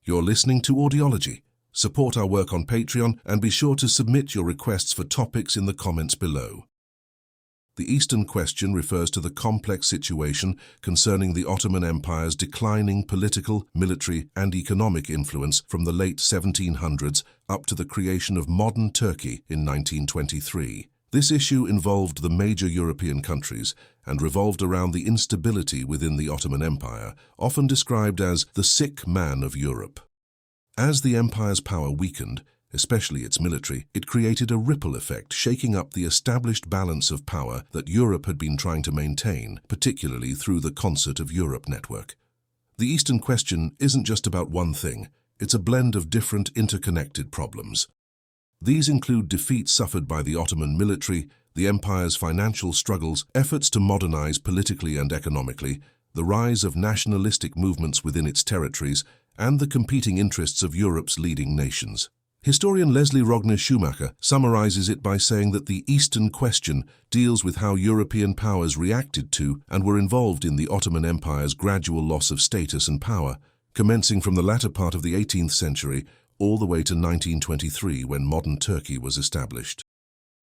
You're listening to Audiology. Support our work on Patreon and be sure to submit your requests for topics in the comments below. The Eastern Question refers to the complex situation concerning the Ottoman Empire's declining political, military, and economic influence from the late 1700s up to the creation of modern Turkey in 1923. This issue involved the major European countries and revolved around the instability within the Ottoman Empire, often described as the sick man of Europe. As the empire's power weakened, especially its military, it created a ripple effect, shaking up the established balance of power that Europe had been trying to maintain, particularly through the Concert of Europe network. The Eastern Question isn't just about one thing, it's a blend of different interconnected problems. These include defeats suffered by the Ottoman military, the empire's financial struggles, efforts to modernize politically and economically, the rise of nationalistic movements within its territories, and the competing interests of Europe's leading nations. Historian Leslie Rogner-Schumacher summarizes it by saying that the Eastern Question deals with how European powers reacted to and were involved in the Ottoman Empire's gradual loss of status and power, commencing from the latter part of the 18th century all the way to 1923 when modern Turkey was established.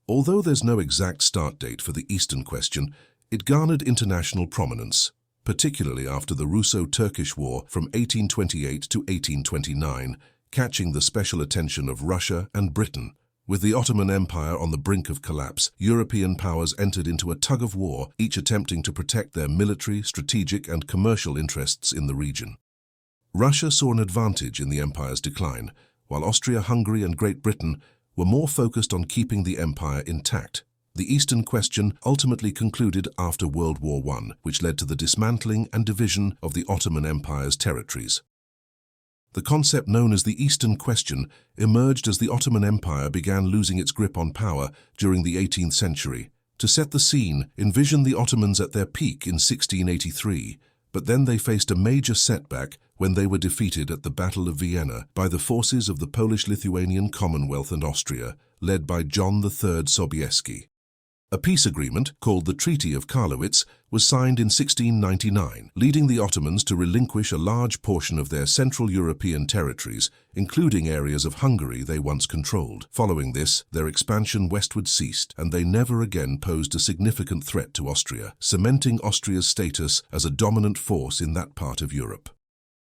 Although there's no exact start date for the Eastern Question, it garnered international prominence, particularly after the Russo-Turkish War from 1828 to 1829, catching the special attention of Russia and Britain. With the Ottoman Empire on the brink of collapse, European powers entered into a tug-of-war, each attempting to protect their military, strategic, and commercial interests in the region. Russia saw an advantage in the empire's decline, while Austria-Hungary and Great Britain were more focused on keeping the empire intact. The Eastern Question ultimately concluded after World War I, which led to the dismantling and division of the Ottoman Empire's territories. The concept known as the Eastern Question emerged as the Ottoman Empire began losing its grip on power during the 18th century. To set the scene, envision the Ottomans at their peak in 1683, but then they faced a major setback when they were defeated at the Battle of Vienna by the forces of the Polish-Lithuanian Commonwealth and Austria, led by John III Sobieski. A peace agreement, called the Treaty of Karlowitz, was signed in 1699, leading the Ottomans to relinquish a large portion of their Central European territories, including areas of Hungary they once controlled. Following this, their expansion westward ceased, and they never again posed a significant threat to Austria, cementing Austria's status as a dominant force in that part of Europe.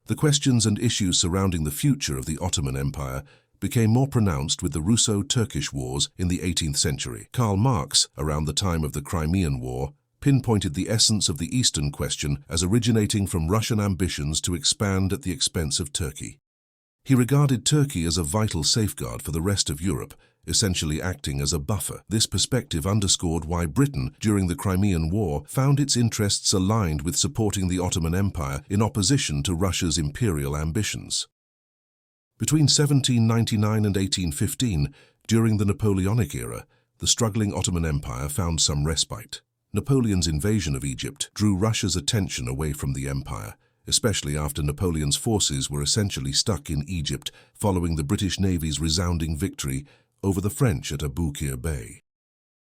The questions and issues surrounding the future of the Ottoman Empire became more pronounced with the Russo-Turkish Wars in the 18th century. Karl Marx, around the time of the Crimean War, pinpointed the essence of the Eastern Question as originating from Russian ambitions to expand at the expense of Turkey. He regarded Turkey as a vital safeguard for the rest of Europe, essentially acting as a buffer. This perspective underscored why Britain, during the Crimean War, found its interests aligned with supporting the Ottoman Empire in opposition to Russia's imperial ambitions. Between 1799 and 1815, during the Napoleonic era, the struggling Ottoman Empire found some respite. Napoleon's invasion of Egypt drew Russia's attention away from the empire, especially after Napoleon's forces were essentially stuck in Egypt following the British Navy's resounding victory over the French at Aboukir Bay.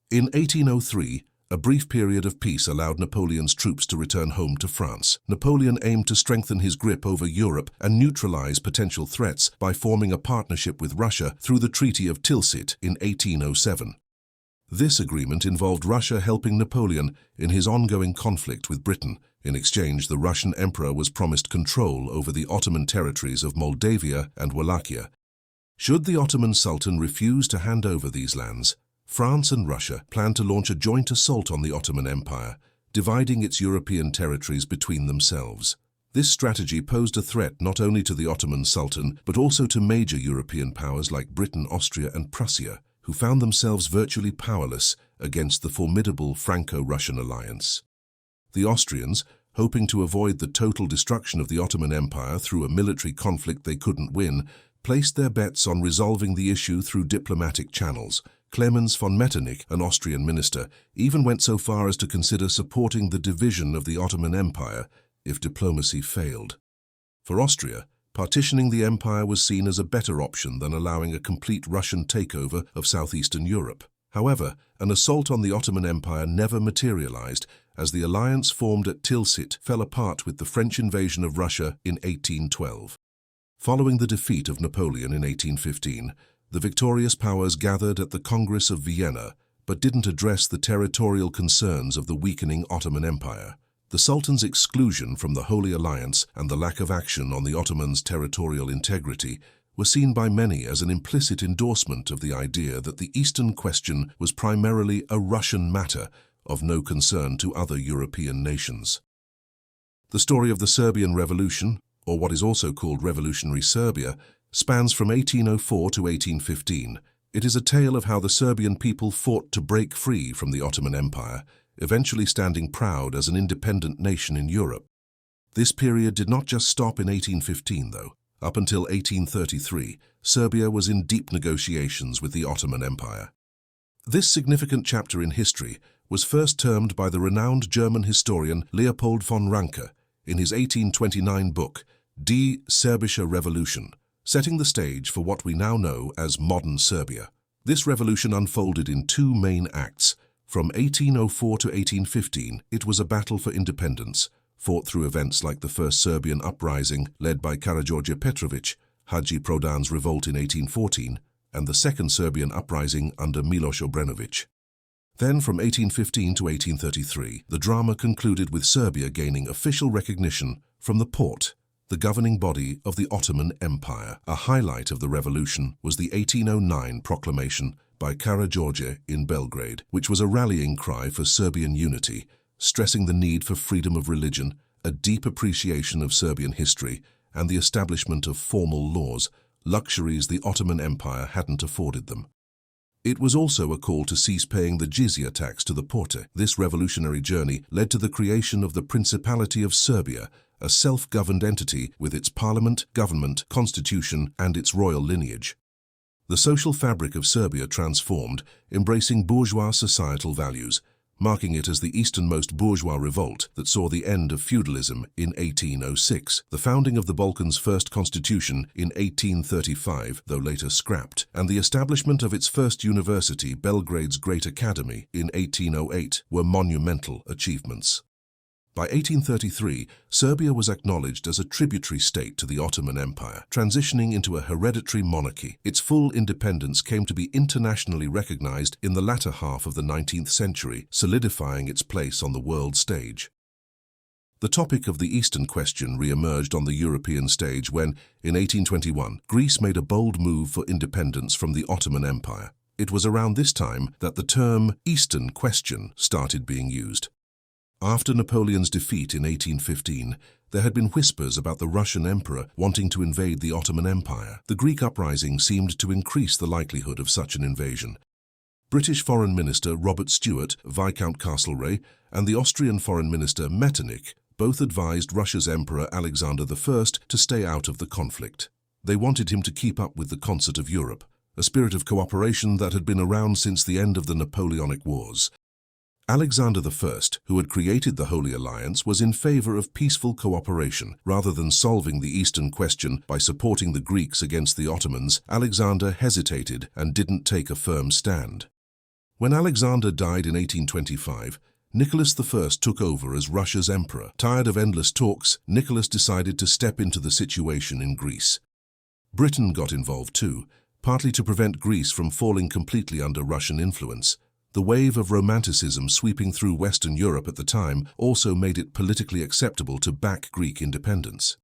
In 1803, a brief period of peace allowed Napoleon's troops to return home to France. Napoleon aimed to strengthen his grip over Europe and neutralize potential threats by forming a partnership with Russia through the Treaty of Tilsit in 1807. This agreement involved Russia helping Napoleon in his ongoing conflict with Britain. In exchange, the Russian emperor was promised control over the Ottoman territories of Moldavia and Wallachia. Should the Ottoman Sultan refuse to hand over these lands, France and Russia planned to launch a joint assault on the Ottoman Empire, dividing its European territories between themselves. This strategy posed a threat not only to the Ottoman Sultan, but also to major European powers like Britain, Austria, and Prussia, who found themselves virtually powerless against the formidable Franco-Russian alliance. The Austrians, hoping to avoid the total destruction of the Ottoman Empire through a military conflict they couldn't win, placed their bets on resolving the issue through diplomatic channels. Clemens von Metternich, an Austrian minister, even went so far as to consider supporting the division of the Ottoman Empire if diplomacy failed. For Austria, partitioning the empire was seen as a better option than allowing a complete Russian takeover of southeastern Europe. However, an assault on the Ottoman Empire never materialized, as the alliance formed at Tilsit fell apart with the French invasion of Russia in 1812. Following the defeat of Napoleon in 1815, the victorious powers gathered at the Congress of Vienna, but didn't address the territorial concerns of the weakening Ottoman Empire. The Sultan's exclusion from the Holy Alliance and the lack of action on the Ottomans' territorial integrity were seen by many as an implicit endorsement of the idea that the Eastern question was primarily a Russian matter of no concern to other European nations. The story of the Serbian Revolution, or what is also called Revolutionary Serbia, spans from 1804 to 1815. It is a tale of how the Serbian people fought to break free from the Ottoman Empire, eventually standing proud as an independent nation in Europe. This period did not just stop in 1815, though. Up until 1833, Serbia was in deep negotiations with the Ottoman Empire. This significant chapter in history was first termed by the renowned German historian Leopold von Ranke in his 1829 book, Die Serbische Revolution, setting the stage for what we now know as modern Serbia. This revolution unfolded in two main acts. From 1804 to 1815, it was a battle for independence, fought through events like the First Serbian uprising led by Karađorđe Petrović, Hadži Prodan's revolt in 1814, and the Second Serbian uprising under Miloš Obrenović. Then, from 1815 to 1833, the drama concluded with Serbia gaining official recognition from the Porte, the governing body of the Ottoman Empire. A highlight of the revolution was the 1809 proclamation by Karađorđe in Belgrade, which was a rallying cry for Serbian unity, stressing the need for freedom of religion, a deep appreciation of Serbian history, and the establishment of formal laws, luxuries the Ottoman Empire hadn't afforded them. It was also a call to cease paying the jizya tax to the Porte. This revolutionary journey led to the creation of the Principality of Serbia, a self-governed entity with its parliament, government, constitution, and its royal lineage. The social fabric of Serbia transformed, embracing bourgeois societal values, marking it as the easternmost bourgeois revolt that saw the end of feudalism in 1806, the founding of the Balkans' first constitution in 1835, though later scrapped, and the establishment of its first university, Belgrade's Great Academy, in 1808, were monumental achievements. By 1833, Serbia was acknowledged as a tributary state to the Ottoman Empire, transitioning into a hereditary monarchy. Its full independence came to be internationally recognized in the latter half of the 19th century, solidifying its place on the world stage. The topic of the Eastern question re-emerged on the European stage when, in 1821, Greece made a bold move for independence from the Ottoman Empire. It was around this time that the term Eastern question started being used. After Napoleon's defeat in 1815, there had been whispers about the Russian emperor wanting to invade the Ottoman Empire. The Greek uprising seemed to increase the likelihood of such an invasion. British Foreign Minister Robert Stewart, Viscount Castlereagh, and the Austrian Foreign Minister Metternich both advised Russia's Emperor Alexander I to stay out of the conflict. They wanted him to keep up with the concert of Europe, a spirit of cooperation that had been around since the end of the Napoleonic Wars. Alexander I, who had created the Holy Alliance, was in favor of peaceful cooperation. Rather than solving the Eastern question by supporting the Greeks against the Ottomans, Alexander hesitated and didn't take a firm stand. When Alexander died in 1825, Nicholas I took over as Russia's emperor. Tired of endless talks, Nicholas decided to step into the situation in Greece. Britain got involved too, partly to prevent Greece from falling completely under Russian influence. The wave of Romanticism sweeping through Western Europe at the time also made it politically acceptable to back Greek independence.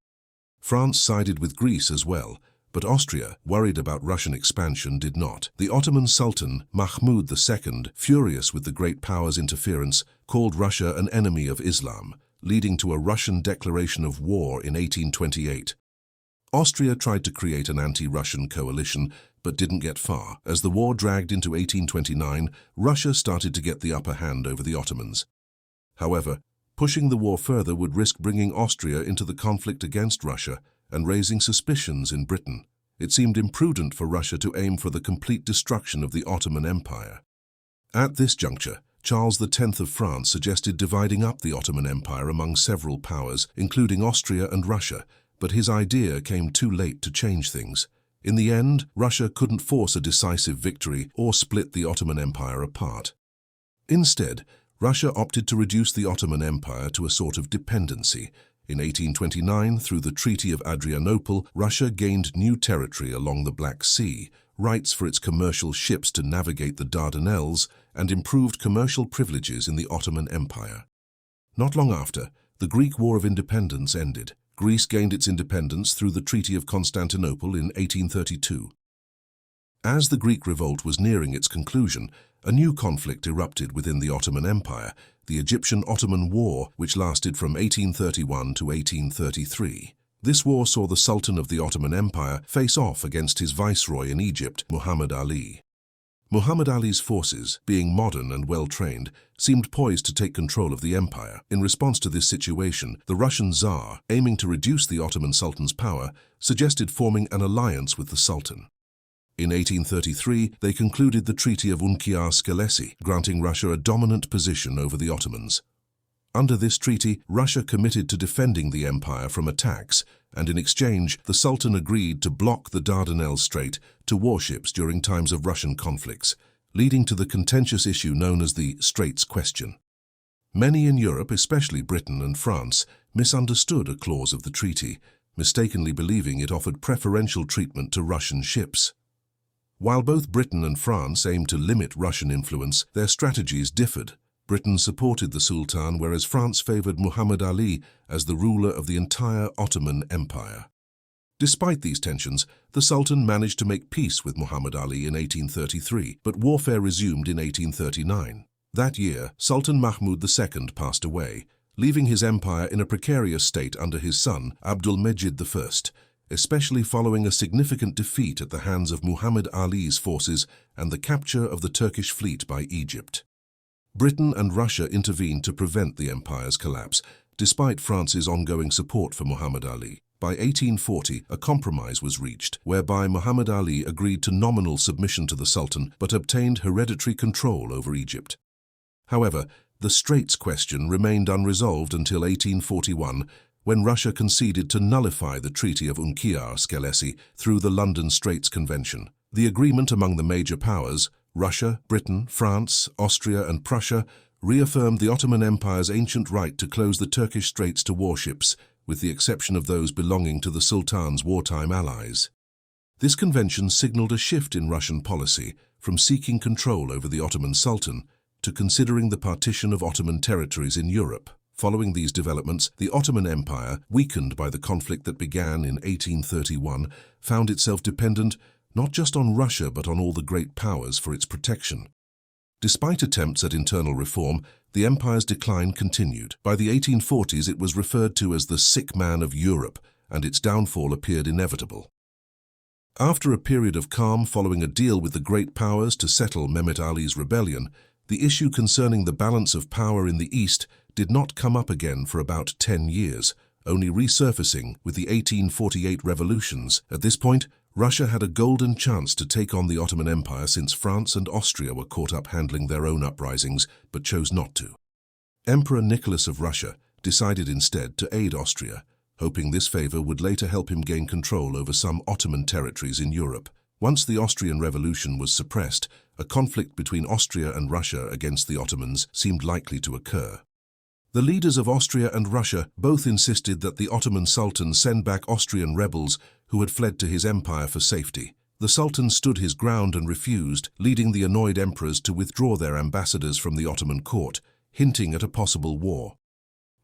France sided with Greece as well, but Austria, worried about Russian expansion, did not. The Ottoman Sultan, Mahmud II, furious with the great powers' interference, called Russia an enemy of Islam, leading to a Russian declaration of war in 1828. Austria tried to create an anti-Russian coalition, but didn't get far. As the war dragged into 1829, Russia started to get the upper hand over the Ottomans. However, pushing the war further would risk bringing Austria into the conflict against Russia and raising suspicions in Britain. It seemed imprudent for Russia to aim for the complete destruction of the Ottoman Empire. At this juncture, Charles X of France suggested dividing up the Ottoman Empire among several powers, including Austria and Russia, but his idea came too late to change things. In the end, Russia couldn't force a decisive victory or split the Ottoman Empire apart. Instead, Russia opted to reduce the Ottoman Empire to a sort of dependency, In 1829, through the Treaty of Adrianople, Russia gained new territory along the Black Sea, rights for its commercial ships to navigate the Dardanelles, and improved commercial privileges in the Ottoman Empire. Not long after, the Greek War of Independence ended. Greece gained its independence through the Treaty of Constantinople in 1832. As the Greek revolt was nearing its conclusion, a new conflict erupted within the Ottoman Empire, the Egyptian-Ottoman War, which lasted from 1831 to 1833. This war saw the Sultan of the Ottoman Empire face off against his viceroy in Egypt, Muhammad Ali. Muhammad Ali's forces, being modern and well-trained, seemed poised to take control of the empire. In response to this situation, the Russian Tsar, aiming to reduce the Ottoman Sultan's power, suggested forming an alliance with the Sultan. In 1833, they concluded the Treaty of Unkiar-Skelessi, granting Russia a dominant position over the Ottomans. Under this treaty, Russia committed to defending the empire from attacks, and in exchange, the Sultan agreed to block the Dardanelles Strait to warships during times of Russian conflicts, leading to the contentious issue known as the Straits question. Many in Europe, especially Britain and France, misunderstood a clause of the treaty, mistakenly believing it offered preferential treatment to Russian ships. While both Britain and France aimed to limit Russian influence, their strategies differed. Britain supported the Sultan, whereas France favored Muhammad Ali as the ruler of the entire Ottoman Empire. Despite these tensions, the Sultan managed to make peace with Muhammad Ali in 1833, but warfare resumed in 1839. That year, Sultan Mahmud II passed away, leaving his empire in a precarious state under his son, Abdulmejid I, especially following a significant defeat at the hands of Muhammad Ali's forces and the capture of the Turkish fleet by Egypt. Britain and Russia intervened to prevent the empire's collapse, despite France's ongoing support for Muhammad Ali. By 1840, a compromise was reached, whereby Muhammad Ali agreed to nominal submission to the Sultan but obtained hereditary control over Egypt. However, the Straits question remained unresolved until 1841, when Russia conceded to nullify the Treaty of Unkiar-Skelessi through the London Straits Convention. The agreement among the major powers, Russia, Britain, France, Austria, and Prussia, reaffirmed the Ottoman Empire's ancient right to close the Turkish straits to warships, with the exception of those belonging to the Sultan's wartime allies. This convention signaled a shift in Russian policy, from seeking control over the Ottoman Sultan to considering the partition of Ottoman territories in Europe. Following these developments, the Ottoman Empire, weakened by the conflict that began in 1831, found itself dependent not just on Russia but on all the great powers for its protection. Despite attempts at internal reform, the empire's decline continued. By the 1840s, it was referred to as the sick man of Europe, and its downfall appeared inevitable. After a period of calm following a deal with the great powers to settle Mehmet Ali's rebellion, the issue concerning the balance of power in the East did not come up again for about 10 years, only resurfacing with the 1848 revolutions. At this point, Russia had a golden chance to take on the Ottoman Empire since France and Austria were caught up handling their own uprisings, but chose not to. Emperor Nicholas of Russia decided instead to aid Austria, hoping this favor would later help him gain control over some Ottoman territories in Europe. Once the Austrian Revolution was suppressed, a conflict between Austria and Russia against the Ottomans seemed likely to occur. The leaders of Austria and Russia both insisted that the Ottoman Sultan send back Austrian rebels who had fled to his empire for safety. The Sultan stood his ground and refused, leading the annoyed emperors to withdraw their ambassadors from the Ottoman court, hinting at a possible war.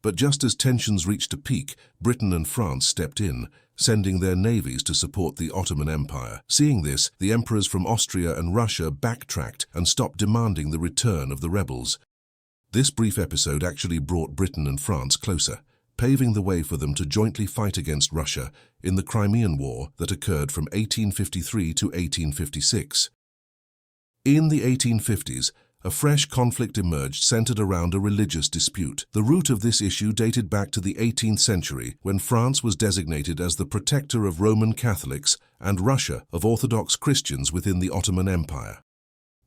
But just as tensions reached a peak, Britain and France stepped in, sending their navies to support the Ottoman Empire. Seeing this, the emperors from Austria and Russia backtracked and stopped demanding the return of the rebels. This brief episode actually brought Britain and France closer, paving the way for them to jointly fight against Russia in the Crimean War that occurred from 1853 to 1856. In the 1850s, a fresh conflict emerged centered around a religious dispute. The root of this issue dated back to the 18th century, when France was designated as the protector of Roman Catholics and Russia of Orthodox Christians within the Ottoman Empire.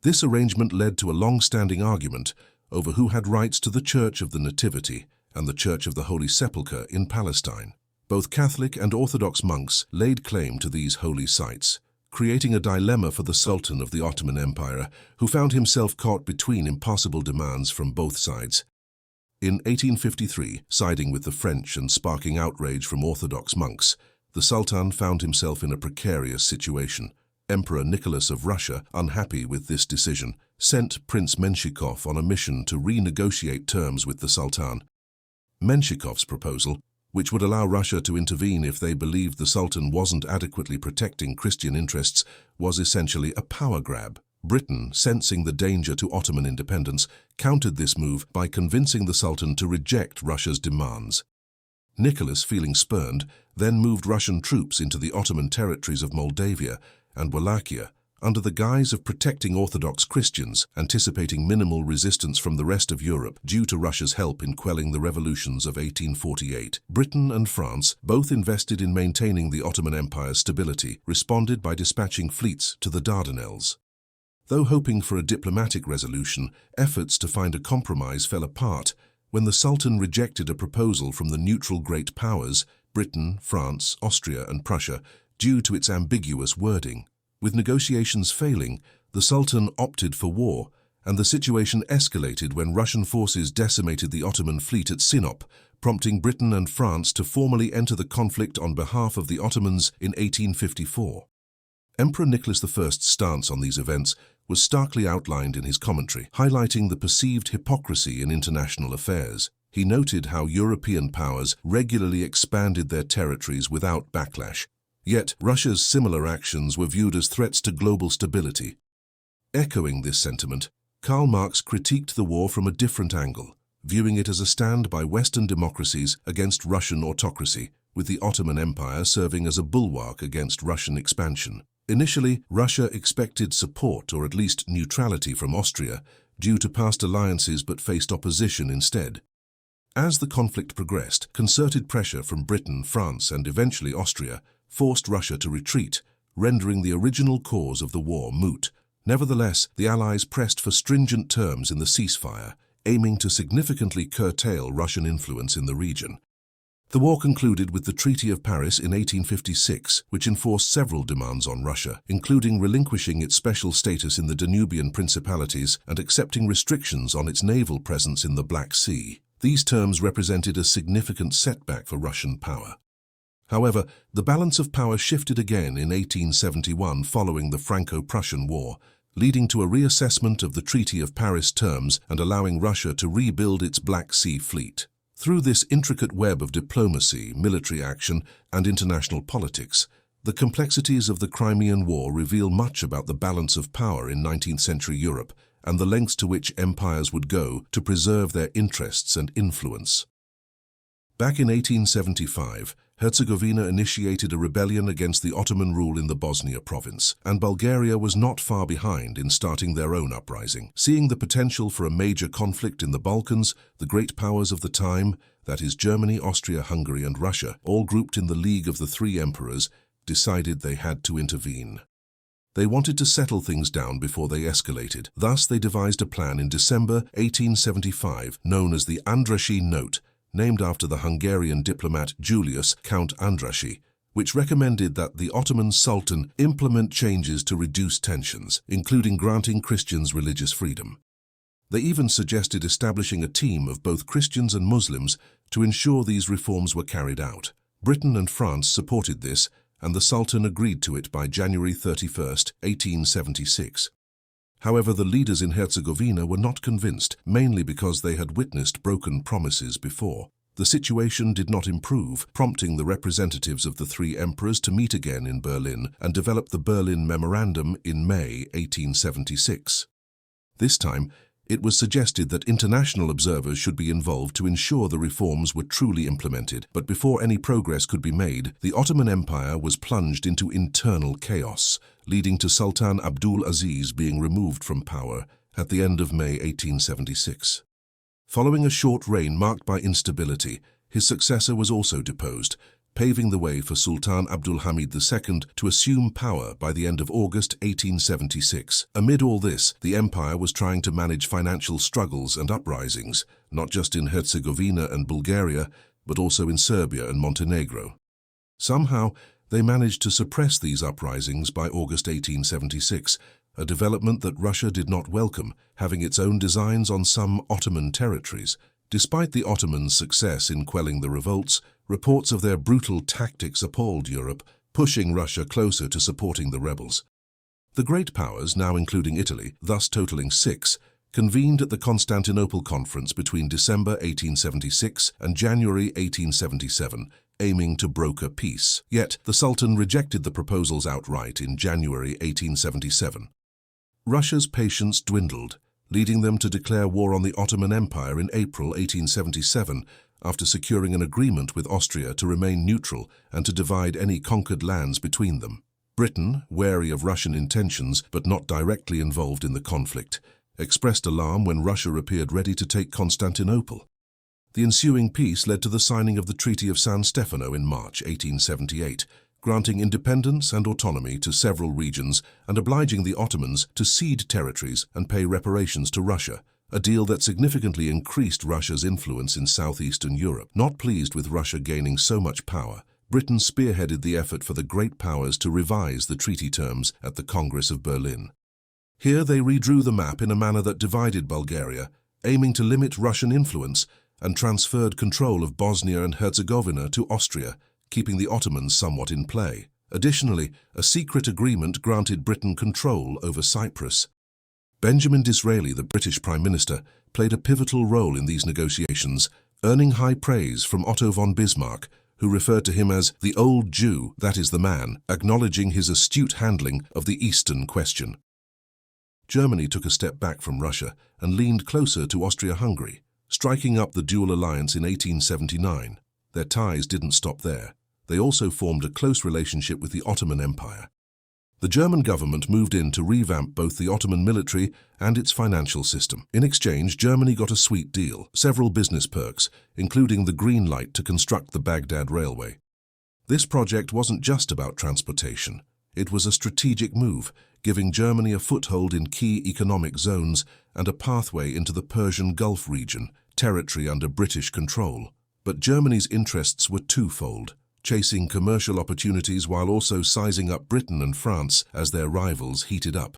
This arrangement led to a long-standing argument over who had rights to the Church of the Nativity and the Church of the Holy Sepulchre in Palestine. Both Catholic and Orthodox monks laid claim to these holy sites, creating a dilemma for the Sultan of the Ottoman Empire, who found himself caught between impossible demands from both sides. In 1853, siding with the French and sparking outrage from Orthodox monks, the Sultan found himself in a precarious situation. Emperor Nicholas of Russia, unhappy with this decision, sent Prince Menshikov on a mission to renegotiate terms with the Sultan. Menshikov's proposal, which would allow Russia to intervene if they believed the Sultan wasn't adequately protecting Christian interests, was essentially a power grab. Britain, sensing the danger to Ottoman independence, countered this move by convincing the Sultan to reject Russia's demands. Nicholas, feeling spurned, then moved Russian troops into the Ottoman territories of Moldavia and Wallachia under the guise of protecting Orthodox Christians, anticipating minimal resistance from the rest of Europe due to Russia's help in quelling the revolutions of 1848. Britain and France, both invested in maintaining the Ottoman Empire's stability, responded by dispatching fleets to the Dardanelles. Though hoping for a diplomatic resolution, efforts to find a compromise fell apart when the Sultan rejected a proposal from the neutral great powers, Britain, France, Austria and Prussia, due to its ambiguous wording. With negotiations failing, the Sultan opted for war, and the situation escalated when Russian forces decimated the Ottoman fleet at Sinop, prompting Britain and France to formally enter the conflict on behalf of the Ottomans in 1854. Emperor Nicholas I's stance on these events was starkly outlined in his commentary, highlighting the perceived hypocrisy in international affairs. He noted how European powers regularly expanded their territories without backlash, yet Russia's similar actions were viewed as threats to global stability. Echoing this sentiment, Karl Marx critiqued the war from a different angle, viewing it as a stand by Western democracies against Russian autocracy, with the Ottoman Empire serving as a bulwark against Russian expansion. Initially, Russia expected support or at least neutrality from Austria due to past alliances but faced opposition instead. As the conflict progressed, concerted pressure from Britain, France and eventually Austria forced Russia to retreat, rendering the original cause of the war moot. Nevertheless, the Allies pressed for stringent terms in the ceasefire, aiming to significantly curtail Russian influence in the region. The war concluded with the Treaty of Paris in 1856, which enforced several demands on Russia, including relinquishing its special status in the Danubian principalities and accepting restrictions on its naval presence in the Black Sea. These terms represented a significant setback for Russian power. However, the balance of power shifted again in 1871 following the Franco-Prussian War, leading to a reassessment of the Treaty of Paris terms and allowing Russia to rebuild its Black Sea fleet. Through this intricate web of diplomacy, military action, and international politics, the complexities of the Crimean War reveal much about the balance of power in 19th-century Europe and the lengths to which empires would go to preserve their interests and influence. Back in 1875, Herzegovina initiated a rebellion against the Ottoman rule in the Bosnia province, and Bulgaria was not far behind in starting their own uprising. Seeing the potential for a major conflict in the Balkans, the great powers of the time, that is Germany, Austria, Hungary and Russia, all grouped in the League of the Three Emperors, decided they had to intervene. They wanted to settle things down before they escalated. Thus, they devised a plan in December 1875 known as the Andrassy Note, named after the Hungarian diplomat Julius Count Andrassy, which recommended that the Ottoman Sultan implement changes to reduce tensions, including granting Christians religious freedom. They even suggested establishing a team of both Christians and Muslims to ensure these reforms were carried out. Britain and France supported this, and the Sultan agreed to it by January 31, 1876. However, the leaders in Herzegovina were not convinced, mainly because they had witnessed broken promises before. The situation did not improve, prompting the representatives of the three emperors to meet again in Berlin and develop the Berlin Memorandum in May 1876. This time, it was suggested that international observers should be involved to ensure the reforms were truly implemented, but before any progress could be made, the Ottoman Empire was plunged into internal chaos, leading to Sultan Abdul Aziz being removed from power at the end of May 1876. Following a short reign marked by instability, his successor was also deposed, paving the way for Sultan Abdul Hamid II to assume power by the end of August 1876. Amid all this, the empire was trying to manage financial struggles and uprisings, not just in Herzegovina and Bulgaria, but also in Serbia and Montenegro. Somehow, they managed to suppress these uprisings by August 1876, a development that Russia did not welcome, having its own designs on some Ottoman territories. Despite the Ottomans' success in quelling the revolts, reports of their brutal tactics appalled Europe, pushing Russia closer to supporting the rebels. The great powers, now including Italy, thus totaling 6, convened at the Constantinople Conference between December 1876 and January 1877, aiming to broker peace. Yet, the Sultan rejected the proposals outright in January 1877. Russia's patience dwindled, leading them to declare war on the Ottoman Empire in April 1877, after securing an agreement with Austria to remain neutral and to divide any conquered lands between them. Britain, wary of Russian intentions but not directly involved in the conflict, expressed alarm when Russia appeared ready to take Constantinople. The ensuing peace led to the signing of the Treaty of San Stefano in March 1878, granting independence and autonomy to several regions and obliging the Ottomans to cede territories and pay reparations to Russia, a deal that significantly increased Russia's influence in southeastern Europe. Not pleased with Russia gaining so much power, Britain spearheaded the effort for the great powers to revise the treaty terms at the Congress of Berlin. Here they redrew the map in a manner that divided Bulgaria, aiming to limit Russian influence, and transferred control of Bosnia and Herzegovina to Austria, keeping the Ottomans somewhat in play. Additionally, a secret agreement granted Britain control over Cyprus. Benjamin Disraeli, the British Prime Minister, played a pivotal role in these negotiations, earning high praise from Otto von Bismarck, who referred to him as the old Jew, that is the man, acknowledging his astute handling of the Eastern question. Germany took a step back from Russia and leaned closer to Austria-Hungary, striking up the dual alliance in 1879. Their ties didn't stop there. They also formed a close relationship with the Ottoman Empire. The German government moved in to revamp both the Ottoman military and its financial system. In exchange, Germany got a sweet deal, several business perks, including the green light to construct the Baghdad Railway. This project wasn't just about transportation. It was a strategic move, giving Germany a foothold in key economic zones and a pathway into the Persian Gulf region, territory under British control. But Germany's interests were twofold, chasing commercial opportunities while also sizing up Britain and France as their rivals heated up.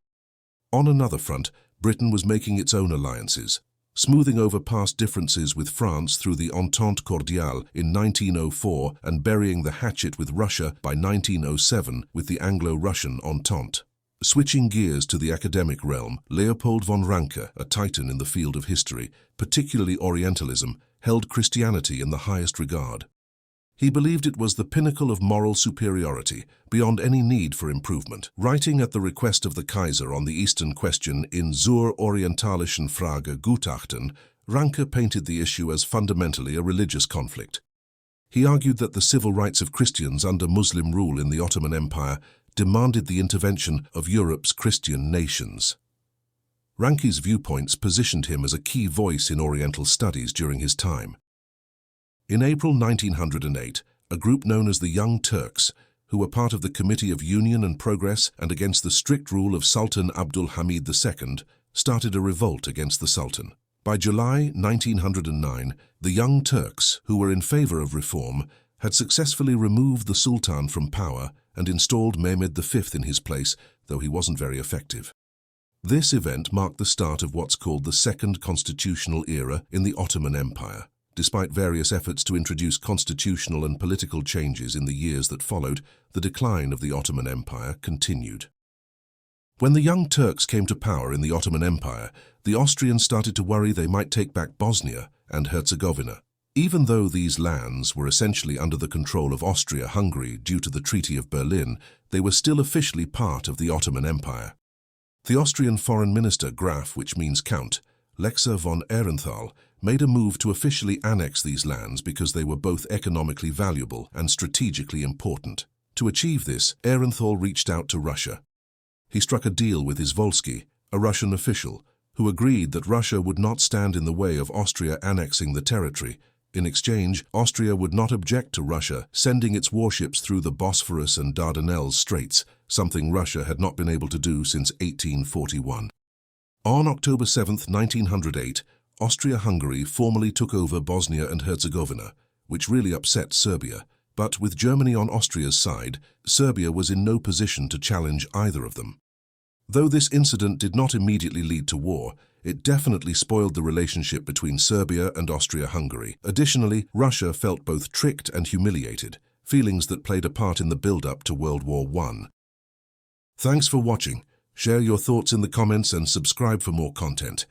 On another front, Britain was making its own alliances, smoothing over past differences with France through the Entente Cordiale in 1904 and burying the hatchet with Russia by 1907 with the Anglo-Russian Entente. Switching gears to the academic realm, Leopold von Ranke, a titan in the field of history, particularly Orientalism, held Christianity in the highest regard. He believed it was the pinnacle of moral superiority, beyond any need for improvement. Writing at the request of the Kaiser on the Eastern question in Zur orientalischen Frage Gutachten, Ranke painted the issue as fundamentally a religious conflict. He argued that the civil rights of Christians under Muslim rule in the Ottoman Empire demanded the intervention of Europe's Christian nations. Ranke's viewpoints positioned him as a key voice in Oriental studies during his time. In April 1908, a group known as the Young Turks, who were part of the Committee of Union and Progress and against the strict rule of Sultan Abdul Hamid II, started a revolt against the Sultan. By July 1909, the Young Turks, who were in favor of reform, had successfully removed the Sultan from power and installed Mehmed V in his place, though he wasn't very effective. This event marked the start of what's called the Second Constitutional Era in the Ottoman Empire. Despite various efforts to introduce constitutional and political changes in the years that followed, the decline of the Ottoman Empire continued. When the Young Turks came to power in the Ottoman Empire, the Austrians started to worry they might take back Bosnia and Herzegovina. Even though these lands were essentially under the control of Austria-Hungary due to the Treaty of Berlin, they were still officially part of the Ottoman Empire. The Austrian Foreign Minister Graf, which means Count, Lexa von Ehrenthal, made a move to officially annex these lands because they were both economically valuable and strategically important. To achieve this, Ehrenthal reached out to Russia. He struck a deal with Izvolsky, a Russian official, who agreed that Russia would not stand in the way of Austria annexing the territory. In exchange, Austria would not object to Russia sending its warships through the Bosphorus and Dardanelles Straits, something Russia had not been able to do since 1841. On October 7, 1908, Austria-Hungary formally took over Bosnia and Herzegovina, which really upset Serbia. But with Germany on Austria's side, Serbia was in no position to challenge either of them. Though this incident did not immediately lead to war, it definitely spoiled the relationship between Serbia and Austria-Hungary. Additionally, Russia felt both tricked and humiliated, feelings that played a part in the build-up to World War I. Thanks for watching. Share your thoughts in the comments and subscribe for more content.